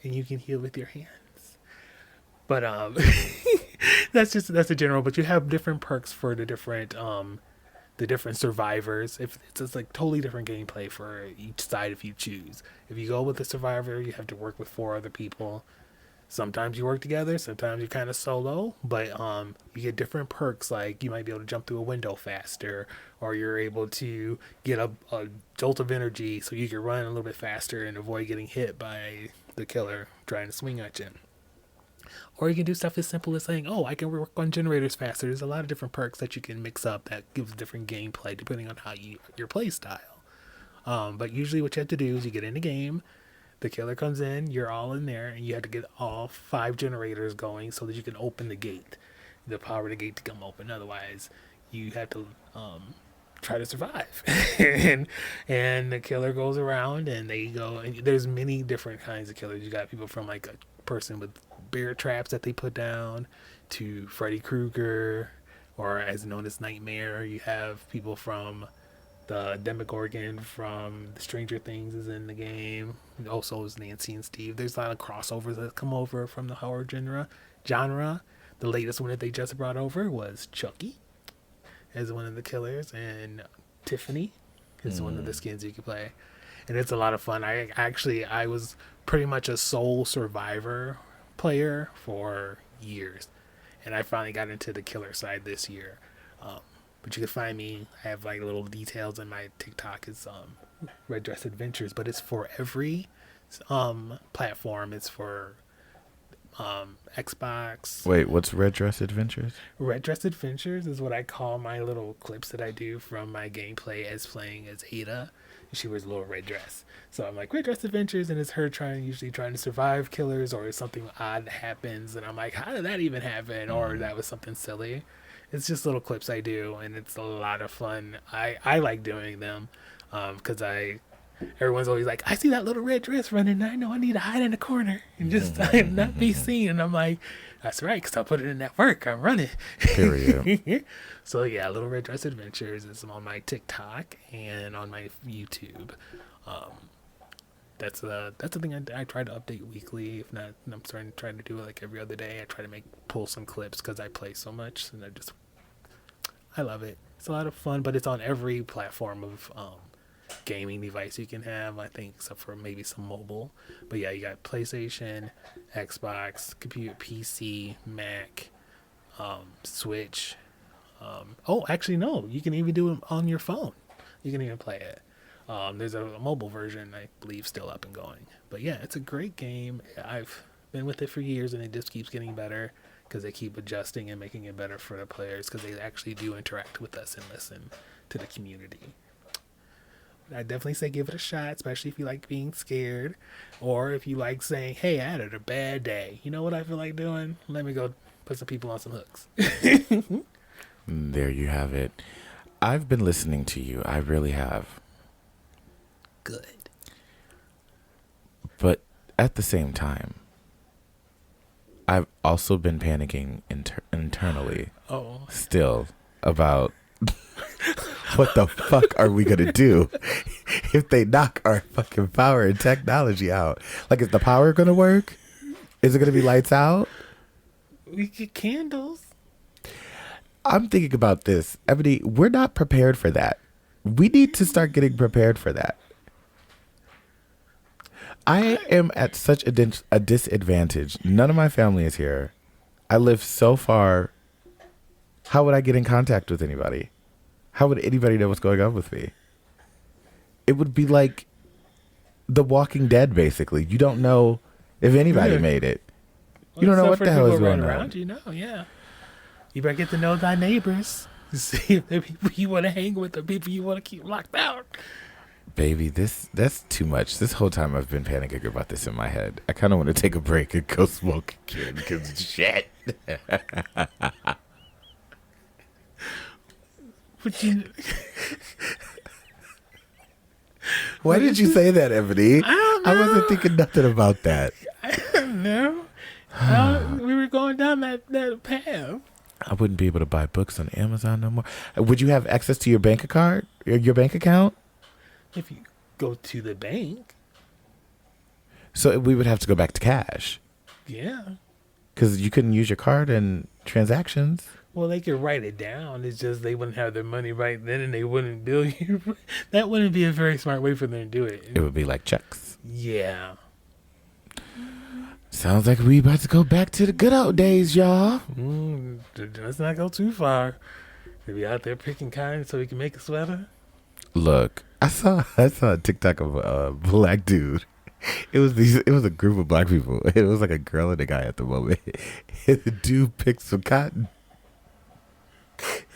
and you can heal with your hands. But that's a general. But you have different perks for the different survivors. If it's just like totally different gameplay for each side if you choose. If you go with the survivor, you have to work with 4 other people. Sometimes you work together, sometimes you're kind of solo, but you get different perks, like you might be able to jump through a window faster, or you're able to get a jolt of energy so you can run a little bit faster and avoid getting hit by the killer trying to swing at you. Or you can do stuff as simple as saying, I can work on generators faster. There's a lot of different perks that you can mix up that gives different gameplay depending on how your play style. But usually what you have to do is you get in the game, the killer comes in, you're all in there, and you have to get all 5 generators going so that you can open the gate, the power of the gate to come open. Otherwise, you have to try to survive. and the killer goes around, and they go, and there's many different kinds of killers. You got people from like a person with bear traps that they put down to Freddy Krueger, or as known as Nightmare. You have people from the Demogorgon from Stranger Things is in the game. Also is Nancy and Steve. There's a lot of crossovers that come over from the horror genre. The latest one that they just brought over was Chucky as one of the killers, and Tiffany is one of the skins you can play. And it's a lot of fun. I was pretty much a sole survivor player for years, and I finally got into the killer side this year. But you can find me. I have like little details in my TikTok. It's Red Dress Adventures, but it's for every platform. It's for Xbox. Wait, what's Red Dress Adventures? Red Dress Adventures is what I call my little clips that I do from my gameplay as playing as Ada. She wears a little red dress. So I'm like, Red Dress Adventures, and it's her usually trying to survive killers, or something odd happens, and I'm like, how did that even happen? Or that was something silly. It's just little clips I do, and it's a lot of fun. I like doing them because everyone's always like, I see that little red dress running, and I know I need to hide in the corner and just not be seen. And I'm like, that's right, because I put it in that work. I'm running. Period. So yeah, Little Red Dress Adventures is on my TikTok and on my YouTube. That's the thing I try to update weekly. If not, I'm trying to do it like every other day. I try to pull some clips because I play so much, and I love it. It's a lot of fun, but it's on every platform of gaming device you can have, I think, except for maybe some mobile. But yeah, you got PlayStation, Xbox, computer, PC, Mac, Switch. Actually, no, you can even do it on your phone. You can even play it. There's a mobile version, I believe, still up and going. But yeah, it's a great game. I've been with it for years, and it just keeps getting better because they keep adjusting and making it better for the players, because they actually do interact with us and listen to the community. I definitely say give it a shot, especially if you like being scared, or if you like saying, hey, I had a bad day. You know what I feel like doing? Let me go put some people on some hooks. There you have it. I've been listening to you. I really have. Good. But at the same time, I've also been panicking internally. Still about what the fuck are we gonna do if they knock our fucking power and technology out? Like, is the power gonna work? Is it gonna be lights out? We get candles. I'm thinking about this, Ebony. We're not prepared for that. We need to start getting prepared for that. I am at such a disadvantage. None of my family is here. I live so far. How would I get in contact with anybody? How would anybody know what's going on with me? It would be like The Walking Dead, basically. You don't know if anybody made it. You don't know what the hell is going on. You know, yeah. You better get to know thy neighbors. See if they're people you want to hang with or people you want to keep locked out. Baby, that's too much. This whole time I've been panicking about this in my head. I kind of want to take a break and go smoke again because shit. But you, Why did you say that, Ebony? I don't know. I wasn't thinking nothing about that. I don't know. We were going down that path. I wouldn't be able to buy books on Amazon no more. Would you have access to your bank card, your bank account? If you go to the bank, So we would have to go back to cash yeah. because you couldn't use your card in transactions. Well, they could write it down. It's just they wouldn't have their money right then, and they wouldn't bill you. That wouldn't be a very smart way for them to do it. It would be like checks. Yeah. Sounds like we about to go back to the good old days, y'all. Let's not go too far. They be out there picking cotton so we can make a sweater. Look, I saw a TikTok of a black dude. It was a group of black people. It was like a girl and a guy at the moment. And the dude picked some cotton.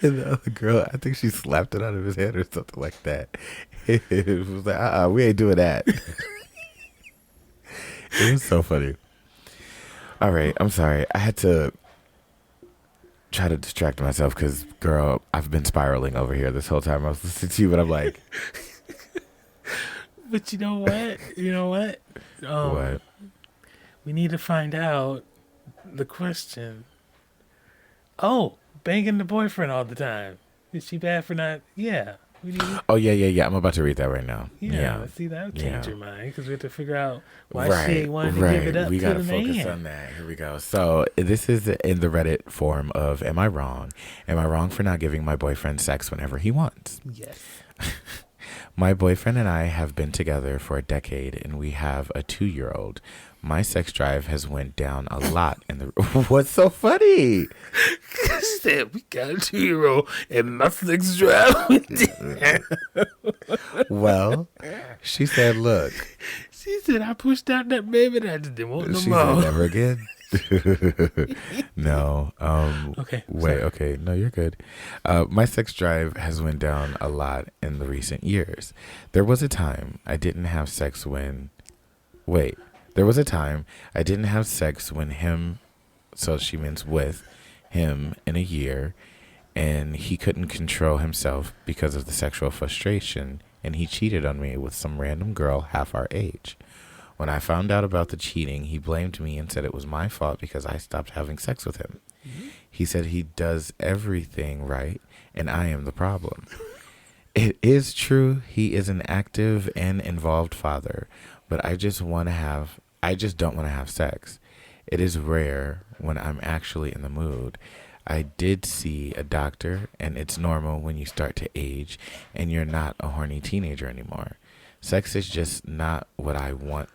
And the other girl, I think she slapped it out of his head or something like that. It was like, we ain't doing that. It was so funny. All right, I'm sorry. I had to try to distract myself because, girl, I've been spiraling over here this whole time. I was listening to you, but I'm like, But you know what? what? We need to find out the question. Oh, banging the boyfriend all the time. Is she bad for not? Yeah. We need to, Oh, yeah. I'm about to read that right now. yeah. See, that would change Yeah. your mind because we have to figure out why she ain't wanting to give it up We to gotta the focus man. on that. Here we go. So this is in the Reddit form of Am I Wrong? Am I wrong for not giving my boyfriend sex whenever he wants? Yes. My boyfriend and I have been together for a decade and we have a 2-year-old. My sex drive has went down a lot in the What's so funny? She said, we got a 2-year-old and my sex drive went down. Well, she said, look. She said, I pushed out that baby and I just didn't want no She more. said never again. No. Okay. Wait, sorry. okay. No, you're good. My sex drive has went down a lot in the recent years. There was a time I didn't have sex when him, so she means with him, in a year, and he couldn't control himself because of the sexual frustration, and he cheated on me with some random girl half our age. When I found out about the cheating, he blamed me and said it was my fault because I stopped having sex with him. Mm-hmm. He said he does everything right, and I am the problem. It is true he is an active and involved father, but I just don't want to have sex. It is rare when I'm actually in the mood. I did see a doctor, and it's normal when you start to age and you're not a horny teenager anymore. Sex is just not what I want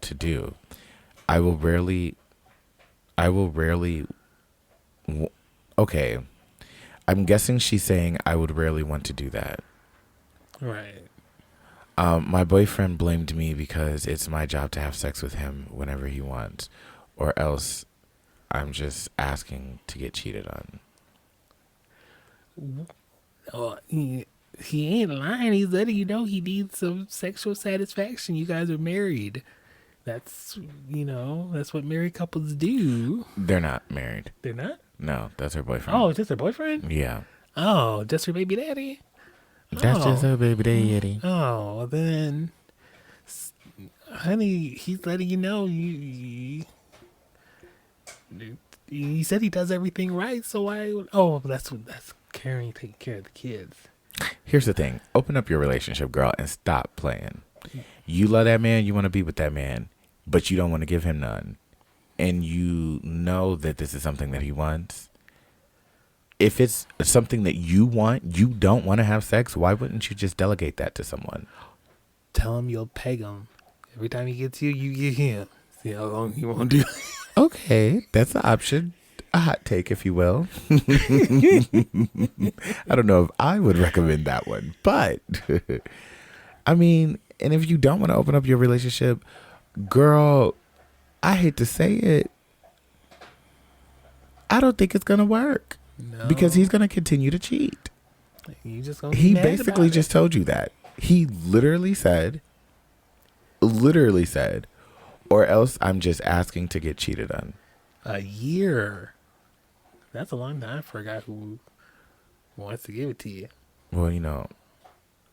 to do. Okay. I'm guessing she's saying I would rarely want to do that. Right. My boyfriend blamed me because it's my job to have sex with him whenever he wants, or else I'm just asking to get cheated on. Oh, he ain't lying. He's letting you know he needs some sexual satisfaction. You guys are married. That's what married couples do. They're not married. They're not? No, that's her boyfriend. Oh, just her boyfriend? Yeah. Oh, just her baby daddy? That's just her baby daddy. Oh, well then, honey, he's letting you know he said he does everything right, so why? Oh, that's taking care of the kids. Here's the thing. Open up your relationship, girl, and stop playing. You love that man. You want to be with that man, but you don't want to give him none. And you know that this is something that he wants. If it's something that you want, you don't want to have sex, why wouldn't you just delegate that to someone? Tell him you'll peg him. Every time he gets you, you get him. See how long he won't do it. Okay, that's an option. A hot take, if you will. I don't know if I would recommend that one, but I mean, and if you don't want to open up your relationship, girl, I hate to say it, I don't think it's going to work. No. Because he's going to continue to cheat. You just gonna He be mad basically about just told you that. He literally said, or else I'm just asking to get cheated on. A year. That's a long time for a guy who wants to give it to you. Well, you know,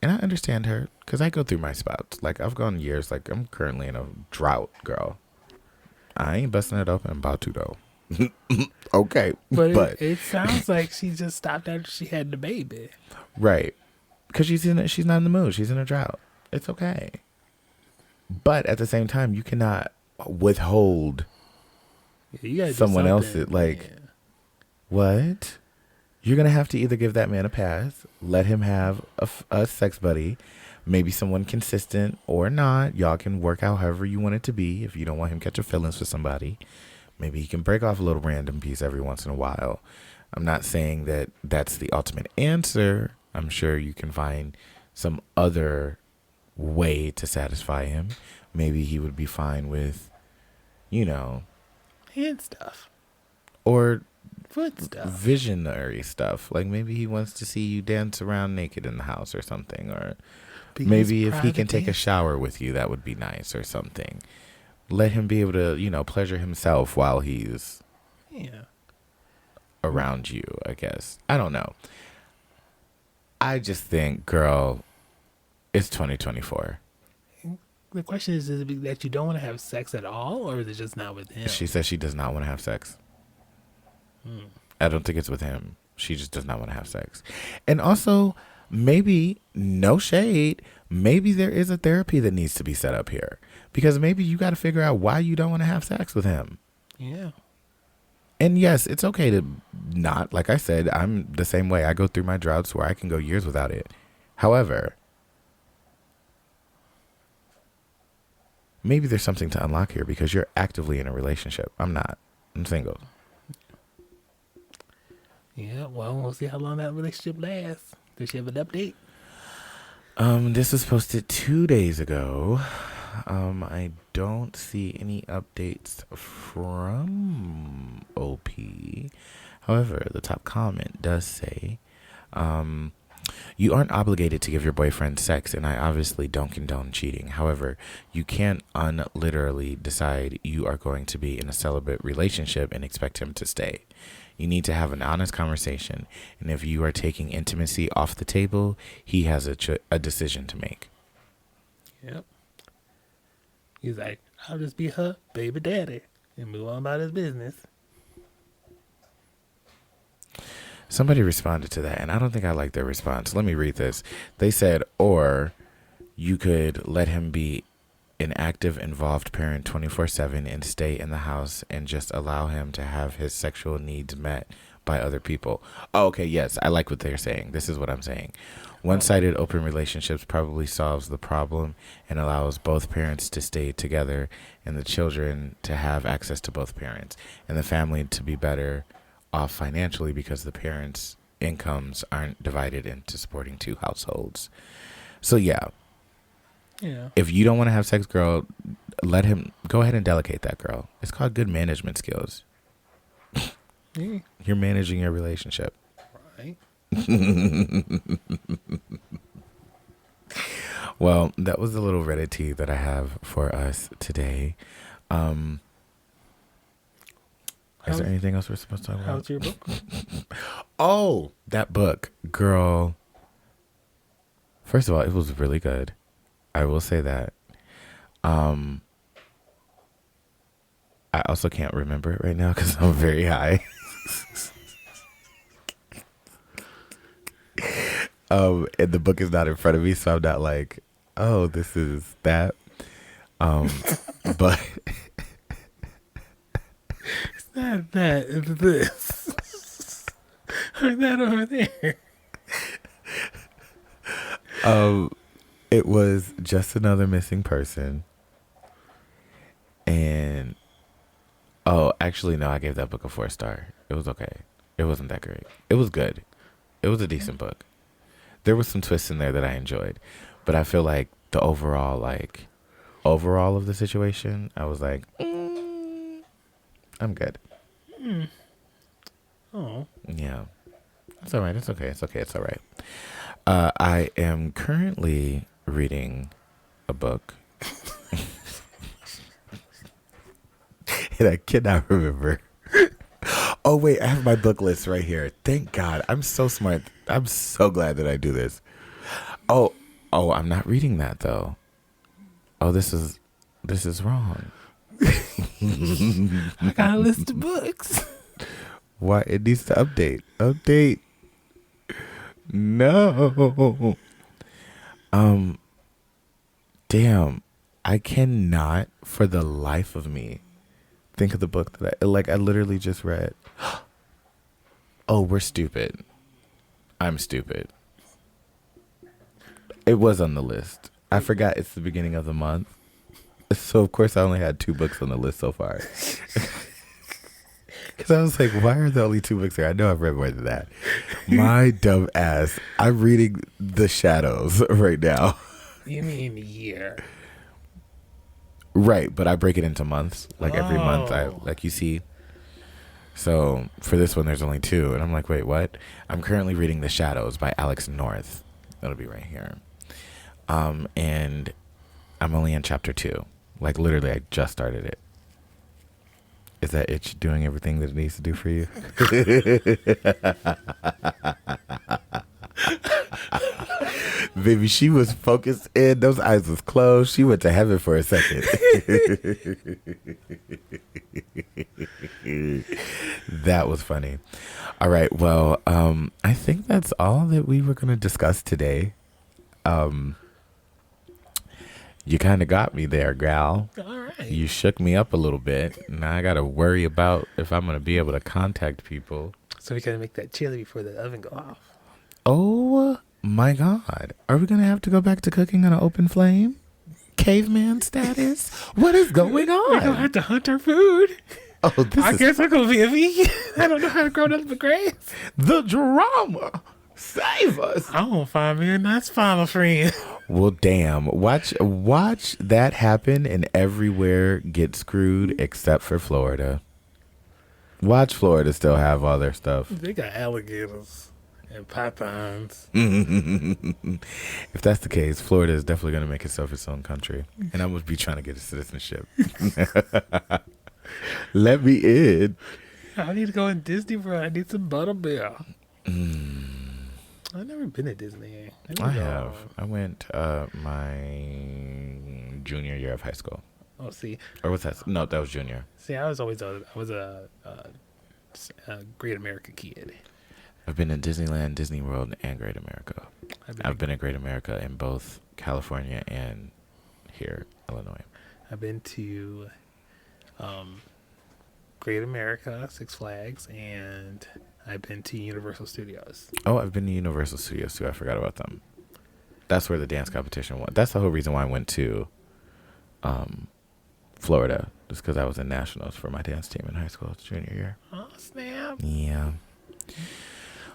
and I understand her because I go through my spouts. Like, I've gone years. Like, I'm currently in a drought, girl. I ain't busting it up and about to, though. Okay. But it sounds like she just stopped after she had the baby. Right. Because she's not in the mood. She's in a drought. It's okay. But at the same time, you cannot withhold Yeah, you gotta do someone something. else's. Like, Yeah. what? You're going to have to either give that man a pass, let him have a sex buddy, maybe someone consistent or not. Y'all can work out however you want it to be. If you don't want him catching feelings for somebody, maybe he can break off a little random piece every once in a while. I'm not saying that that's the ultimate answer. I'm sure you can find some other way to satisfy him. Maybe he would be fine with, you know, Hand stuff. or Foot stuff. visionary stuff. Like maybe he wants to see you dance around naked in the house or something. Or Be maybe his if he can private take a dancer. shower with you, that would be nice or something. Let him be able to, you know, pleasure himself while he's Yeah. around you, I guess. I don't know. I just think, girl, it's 2024. The question is it that you don't want to have sex at all, or is it just not with him? She says she does not want to have sex. I don't think it's with him. She just does not want to have sex. And also, maybe, no shade, maybe there is a therapy that needs to be set up here. Because maybe you got to figure out why you don't want to have sex with him. Yeah. And yes, it's okay to not, like I said, I'm the same way. I go through my droughts where I can go years without it. However, maybe there's something to unlock here because you're actively in a relationship. I'm not. I'm single. Yeah, well, we'll see how long that relationship lasts. Does she have an update? This was posted 2 days ago. I don't see any updates from OP. However, the top comment does say, you aren't obligated to give your boyfriend sex, and I obviously don't condone cheating. However, you can't unliterally decide you are going to be in a celibate relationship and expect him to stay. You need to have an honest conversation, and if you are taking intimacy off the table, he has a decision to make. Yep. He's like, I'll just be her baby daddy and move on about his business. Somebody responded to that, and I don't think I like their response. Let me read this. They said, or you could let him be an active, involved parent 24/7 and stay in the house and just allow him to have his sexual needs met by other people. Oh, okay, yes, I like what they're saying. This is what I'm saying. One-sided open relationships probably solves the problem and allows both parents to stay together and the children to have access to both parents and the family to be better off financially because the parents' incomes aren't divided into supporting two households. So yeah, Yeah. if you don't want to have sex, girl, let him go ahead and delegate that, girl. It's called good management skills. Yeah. You're managing your relationship. Right. Well, that was the little Reddit tea that I have for us today. Is there anything else we're supposed to talk about? How's your book? Oh, that book, girl. First of all, it was really good. I will say that. I also can't remember it right now because I'm very high. And the book is not in front of me, so I'm not like, oh, this is that. But It's not that. It's this. Or that over there. it was just another missing person. And actually no, I gave that book a 4-star. It was okay. It wasn't that great. It was good. It was a decent book. There was some twists in there that I enjoyed, but I feel like the overall of the situation, I was like, I'm good. Oh. Yeah. It's all right. It's okay. It's okay. It's all right. I am currently reading a book. And I cannot remember. Oh, wait, I have my book list right here. Thank God. I'm so smart. I'm so glad that I do this. Oh, I'm not reading that, though. Oh, this is wrong. I got a list of books. Why? It needs to update. Update. No. Damn. I cannot, for the life of me, think of the book that I literally just read. Oh, we're stupid. I'm stupid. It was on the list. I forgot it's the beginning of the month. So, of course, I only had 2 books on the list so far. Because I was like, why are there only 2 books here? I know I've read more than that. My dumb ass. I'm reading The Shadows right now. You mean year? Right, but I break it into months. Like every month, you see. So for this one, there's only 2. And I'm like, wait, what? I'm currently reading The Shadows by Alex North. That'll be right here. And I'm only in chapter 2. Like literally, I just started it. Is that itch doing everything that it needs to do for you? Baby, she was focused in. Those eyes was closed. She went to heaven for a second. That was funny. All right. Well, I think that's all that we were going to discuss today. You kind of got me there, gal. All right. You shook me up a little bit. Now I got to worry about if I'm going to be able to contact people. So we got to make that chili before the oven go off. Oh, my God. Are we going to have to go back to cooking on an open flame? Caveman status? What is going on? We're going to have to hunt our food. Oh, I guess I'm going to be a vegan. I don't know how to grow nothing but grass. The drama. Save us. I'm going to find me a nice final friend. Well, damn. Watch that happen and everywhere get screwed except for Florida. Watch Florida still have all their stuff. They got alligators and pythons. If that's the case, Florida is definitely going to make itself its own country. And I'm going to be trying to get a citizenship. Let me in. I need to go in Disney World. I need some butterbeer. I've never been to Disney. I have. I went my junior year of high school. Oh, see. Or was that? No, that was junior. See, I was a Great America kid. I've been in Disneyland, Disney World, and Great America. I've been in Great America in both California and here, Illinois. I've been to Great America, Six Flags, and I've been to Universal Studios. Oh, I've been to Universal Studios too. I forgot about them. That's where the dance competition was. That's the whole reason why I went to Florida, just because I was in nationals for my dance team in high school, junior year. Oh, snap. Yeah.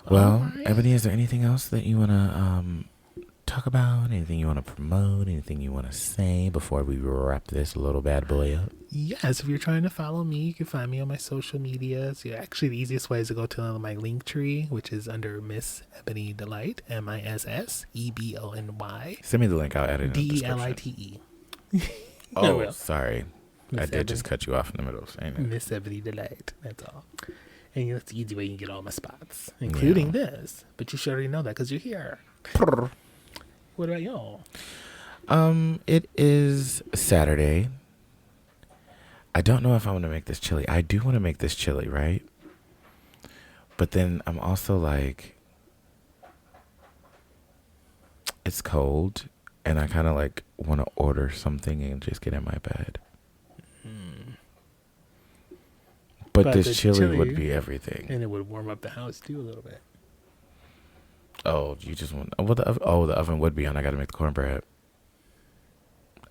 Well, right. Ebony, is there anything else that you want to talk about? Anything you want to promote? Anything you want to say before we wrap this little bad boy up? Yes, if you're trying to follow me, you can find me on my social medias. Yeah, actually, the easiest way is to go to my link tree, which is under Miss Ebony Delight, MISSEBONY. Send me the link. I'll add it in the description. DELITE. Oh, sorry. Miss I did just cut you off in the middle of saying it. Miss Ebony Delight. That's all. And that's the easy way you can get all my spots, including this. But you should already know that because you're here. What about y'all? It is Saturday. I don't know if I want to make this chili. I do want to make this chili, right? But then I'm also like, it's cold, and I kind of like want to order something and just get in my bed. But this chili would be everything. And it would warm up the house too a little bit. Oh, you just want... Oh, the oven would be on. I got to make the cornbread.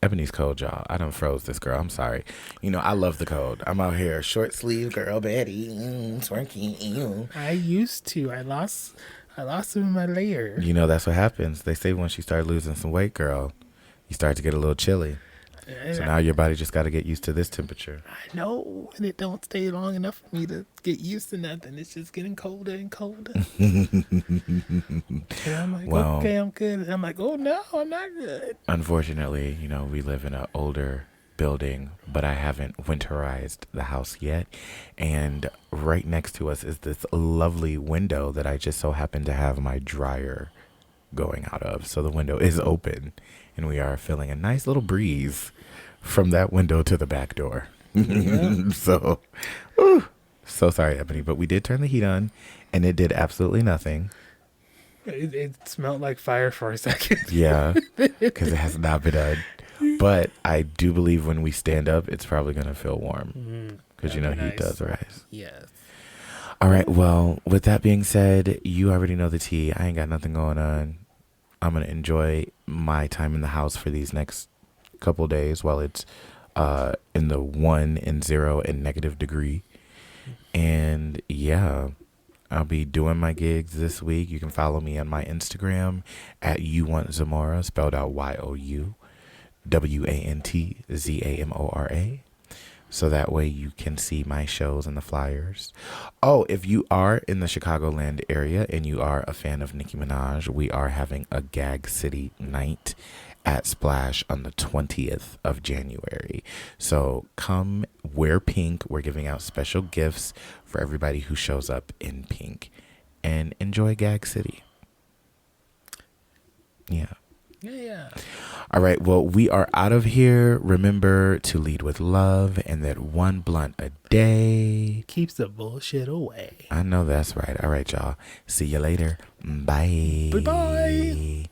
Ebony's cold, y'all. I done froze this girl. I'm sorry. You know, I love the cold. I'm out here, short sleeve girl, Betty, twerking. I used to. I lost some of my layer. You know, that's what happens. They say once you start losing some weight, girl, you start to get a little chilly. I So now your body just got to get used to this temperature. I know, and it don't stay long enough for me to get used to nothing. It's just getting colder and colder. And I'm like, Well, okay, I'm good. And I'm like, oh no, I'm not good. Unfortunately, we live in an older building, but I haven't winterized the house yet. And right next to us is this lovely window that I just so happen to have my dryer going out of. So the window is open, and we are feeling a nice little breeze from that window to the back door. Yeah. So sorry, Ebony, but we did turn the heat on, and it did absolutely nothing. It smelled like fire for a second. Yeah, because it has not been done. But I do believe when we stand up, it's probably going to feel warm because, That'd be heat nice. does rise. Yes. All right. Well, with that being said, you already know the tea. I ain't got nothing going on. I'm going to enjoy my time in the house for these next couple days while it's in the 1 and 0 and negative degree. And yeah, I'll be doing my gigs this week. You can follow me on my Instagram at YouWantZamora, spelled out YOUWANTZAMORA. So that way you can see my shows and the flyers. Oh, if you are in the Chicagoland area and you are a fan of Nicki Minaj, we are having a Gag City night at Splash on the 20th of January. So come wear pink. We're giving out special gifts for everybody who shows up in pink. And enjoy Gag City. Yeah. Yeah. All right. Well, we are out of here. Remember to lead with love and that one blunt a day Keeps the bullshit away. I know that's right. All right, y'all. See you later. Bye. Bye-bye.